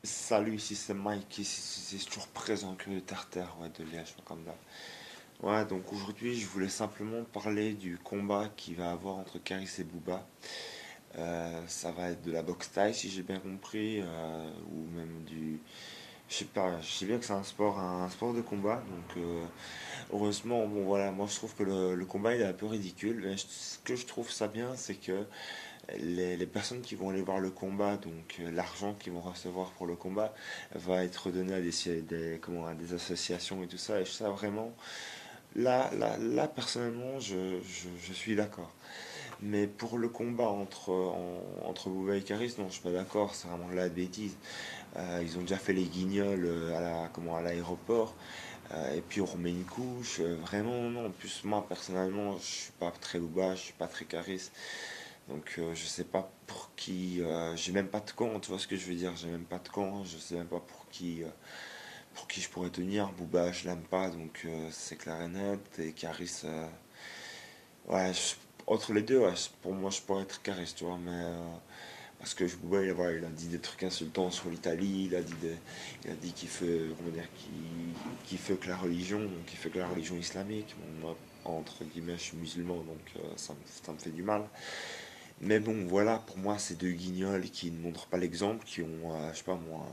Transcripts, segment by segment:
Salut, ici c'est Mike, ici c'est toujours présent que le Tartare, ouais, de Liège, comme là. Ouais, donc aujourd'hui je voulais simplement parler du combat qu'il va avoir entre Caris et Booba. Ça va être de la boxe thaï si j'ai bien compris, ou même du... Je sais pas, je sais bien que c'est un sport de combat, donc heureusement, bon voilà, moi je trouve que le combat il est un peu ridicule, mais ce que je trouve ça bien, c'est que les personnes qui vont aller voir le combat, donc l'argent qu'ils vont recevoir pour le combat, va être donné à à des associations et tout ça. Et ça vraiment, là personnellement, je suis d'accord. Mais pour le combat entre Bouba et Caris, non, je suis pas d'accord, c'est vraiment de la bêtise. Ils ont déjà fait les guignols à l'aéroport, et puis on remet une couche. Vraiment, non. En plus, moi personnellement, je suis pas très Bouba, je suis pas très Caris. Donc je sais pas pour qui, j'ai même pas de camp, tu vois ce que je veux dire, j'ai même pas de camp, je sais même pas pour qui je pourrais tenir. Booba je l'aime pas, donc c'est clair et net. Et Caris, ouais, entre les deux, ouais, pour moi je pourrais être Caris, tu vois, mais parce que Booba voilà, il a dit des trucs insultants sur l'Italie, il a dit qu'il fait, comment dire, qu'il fait que la religion, donc il fait que la religion islamique. Bon, moi, entre guillemets, je suis musulman, donc ça me fait du mal. Mais bon, voilà, pour moi, ces deux guignols qui ne montrent pas l'exemple, qui ont, je sais pas moi,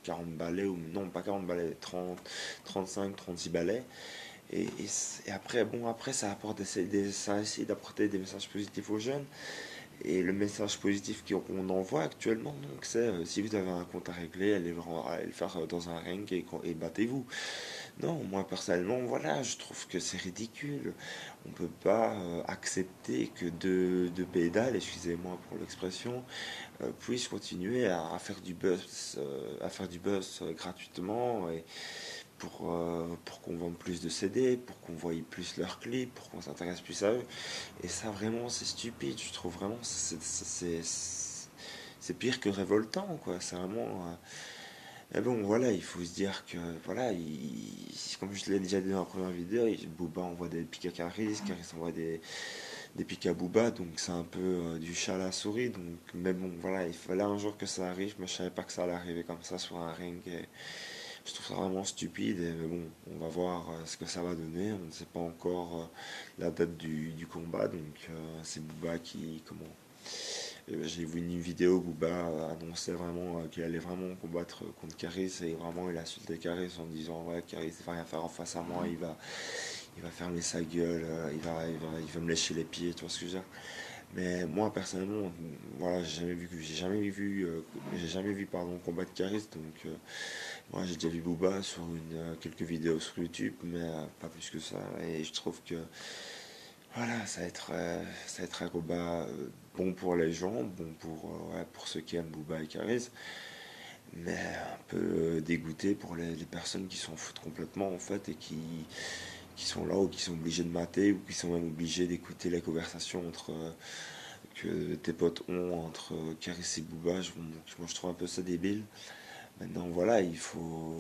40 balais, ou non, pas 40 balais, 30, 35, 36 balais. Et après, bon, après, ça apporte ça essaie d'apporter des messages positifs aux jeunes. Et le message positif qu'on envoie actuellement, donc, c'est si vous avez un compte à régler, allez le faire dans un ring et battez-vous. Non, moi personnellement, voilà, je trouve que c'est ridicule. On peut pas accepter que deux pédales, excusez-moi pour l'expression, puissent continuer à faire du buzz, gratuitement et pour qu'on vende plus de CD, pour qu'on voie plus leurs clips, pour qu'on s'intéresse plus à eux. Et ça, vraiment, c'est stupide. Je trouve vraiment, c'est pire que révoltant, quoi. C'est vraiment. Mais bon, voilà, il faut se dire que, voilà, comme je l'ai déjà dit dans la première vidéo, Booba envoie des pics à Caris, Caris envoie des pics à Booba, donc c'est un peu du chat à la souris. Donc, mais bon, voilà, il fallait un jour que ça arrive, mais je savais pas que ça allait arriver comme ça sur un ring. Et je trouve ça vraiment stupide, mais bon, on va voir ce que ça va donner. On ne sait pas encore la date du combat, donc c'est Booba qui, j'ai vu une vidéo où Booba annonçait vraiment qu'il allait vraiment combattre contre Caris et vraiment il a insulté Caris en disant ouais Caris va rien faire en face à moi, il va fermer sa gueule, il va me lécher les pieds, tu vois ce que je veux dire. Mais moi personnellement, voilà, j'ai jamais vu pardon combattre Caris, donc moi j'ai déjà vu Booba sur quelques vidéos sur YouTube, mais pas plus que ça. Et je trouve que voilà, ça va être un combat bon pour les gens, bon ouais, pour ceux qui aiment Booba et Karis, mais un peu dégoûté pour les personnes qui s'en foutent complètement en fait et qui sont là ou qui sont obligés de mater ou qui sont même obligés d'écouter les conversations que tes potes ont entre Karis et Booba. Moi je trouve un peu ça débile. Maintenant, voilà, faut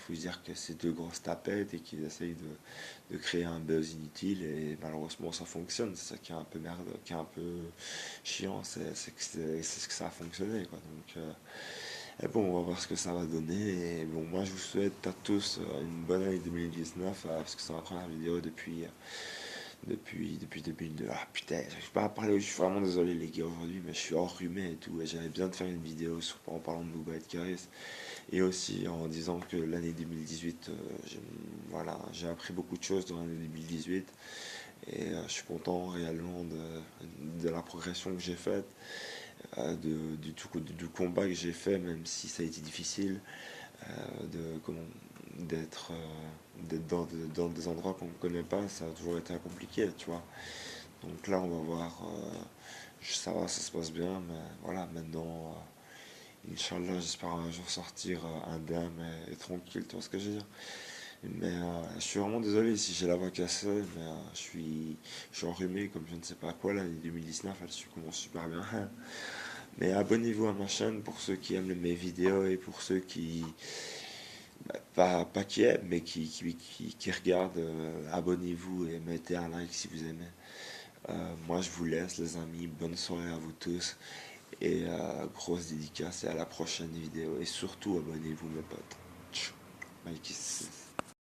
se dire que c'est deux grosses tapettes et qu'ils essayent de créer un buzz inutile et malheureusement ça fonctionne. C'est ça qui est un peu merde, qui est un peu chiant, c'est ce que ça a fonctionné, quoi. Donc, et bon, on va voir ce que ça va donner. Et bon, moi je vous souhaite à tous une bonne année 2019 parce que c'est ma première vidéo depuis 2002. Ah putain, j'arrive pas à parler, je suis vraiment désolé les gars aujourd'hui, mais je suis enrhumé et tout. Et j'avais besoin de faire une vidéo en parlant de Booba et de Karis. Et aussi en disant que l'année 2018, voilà, j'ai appris beaucoup de choses dans l'année 2018. Et je suis content réellement de la progression que j'ai faite, du combat que j'ai fait, même si ça a été difficile, d'être dans des endroits qu'on ne connaît pas, ça a toujours été compliqué, tu vois. Donc là, on va voir, ça va, ça se passe bien, mais voilà, maintenant, Inch'Allah, j'espère un jour sortir indemne et tranquille, tu vois ce que je veux dire. Mais je suis vraiment désolé si j'ai la voix cassée, mais je suis enrhumé comme je ne sais pas quoi, l'année 2019, commence super bien. Mais abonnez-vous à ma chaîne pour ceux qui aiment mes vidéos et pour ceux qui, pas qui aiment, mais qui regardent, abonnez-vous et mettez un like si vous aimez. Moi je vous laisse les amis, bonne soirée à vous tous Et grosse dédicace et à la prochaine vidéo. Et surtout abonnez-vous mes potes. Tchou.